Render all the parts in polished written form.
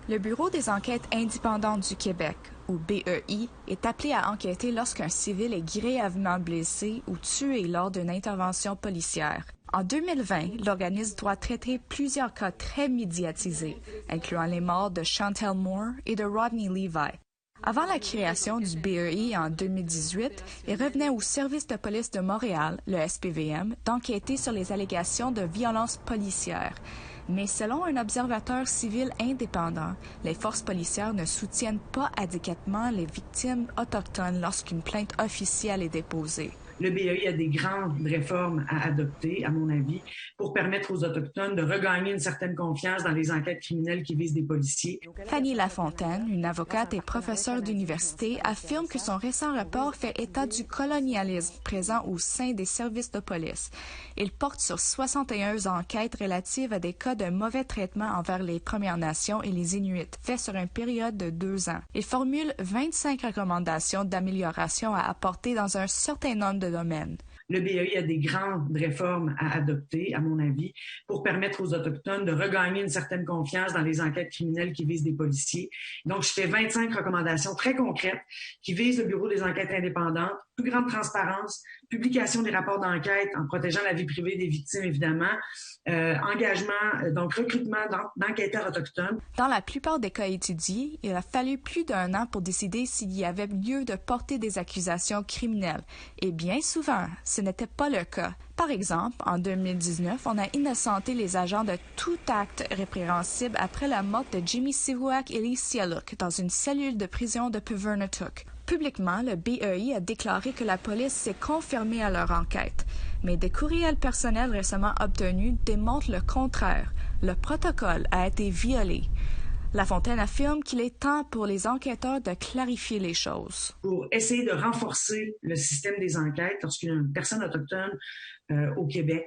Le Bureau des enquêtes indépendantes du Québec, ou BEI, est appelé à enquêter lorsqu'un civil est grièvement blessé ou tué lors d'une intervention policière. En 2020, l'organisme doit traiter plusieurs cas très médiatisés, incluant les morts de Chantel Moore et de Rodney Levi. Avant la création du BEI en 2018, il revenait au Service de police de Montréal, le SPVM, d'enquêter sur les allégations de violence policière. Mais selon un observateur civil indépendant, les forces policières ne soutiennent pas adéquatement les victimes autochtones lorsqu'une plainte officielle est déposée. Le BEI a des grandes réformes à adopter, à mon avis, pour permettre aux Autochtones de regagner une certaine confiance dans les enquêtes criminelles qui visent des policiers. Fanny Lafontaine, une avocate et professeure d'université, affirme que son récent rapport fait état du colonialisme présent au sein des services de police. Il porte sur 61 enquêtes relatives à des cas de mauvais traitement envers les Premières Nations et les Inuits, fait sur une période de 2 ans. Il formule 25 recommandations d'amélioration à apporter dans un certain nombre de domaines. Le BEI a des grandes réformes à adopter, à mon avis, pour permettre aux Autochtones de regagner une certaine confiance dans les enquêtes criminelles qui visent des policiers. Donc, je fais 25 recommandations très concrètes qui visent le Bureau des enquêtes indépendantes, plus grande transparence, publication des rapports d'enquête en protégeant la vie privée des victimes, évidemment, engagement, donc recrutement d'enquêteurs autochtones. Dans la plupart des cas étudiés, il a fallu plus d'1 an pour décider s'il y avait lieu de porter des accusations criminelles. Et bien souvent, ce n'était pas le cas. Par exemple, en 2019, on a innocenté les agents de tout acte répréhensible après la mort de Jimmy Siwak et Lee Sialuk dans une cellule de prison de Pevernatuck. Publiquement, le BEI a déclaré que la police s'est conformée à leur enquête, mais des courriels personnels récemment obtenus démontrent le contraire. Le protocole a été violé. Lafontaine affirme qu'il est temps pour les enquêteurs de clarifier les choses. Pour essayer de renforcer le système des enquêtes lorsqu'une personne autochtone au Québec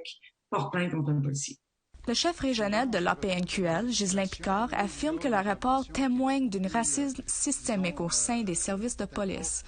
porte plainte contre un policier. Le chef régional de l'APNQL, Ghislain Picard, affirme que le rapport témoigne d'un racisme systémique au sein des services de police.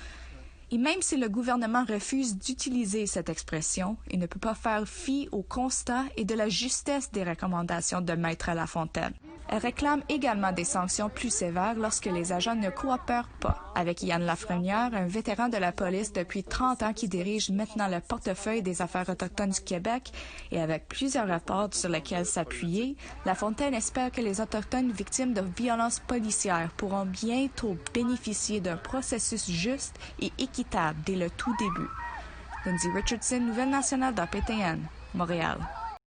Et même si le gouvernement refuse d'utiliser cette expression, il ne peut pas faire fi au constat et de la justesse des recommandations de Maître Lafontaine. Elle réclame également des sanctions plus sévères lorsque les agents ne coopèrent pas. Avec Yann Lafrenière, un vétéran de la police depuis 30 ans qui dirige maintenant le portefeuille des affaires autochtones du Québec et avec plusieurs rapports sur lesquels s'appuyer, Lafontaine espère que les Autochtones victimes de violences policières pourront bientôt bénéficier d'un processus juste et équitable dès le tout début. Lindsay Richardson, Nouvelle nationale d'APTN, Montréal.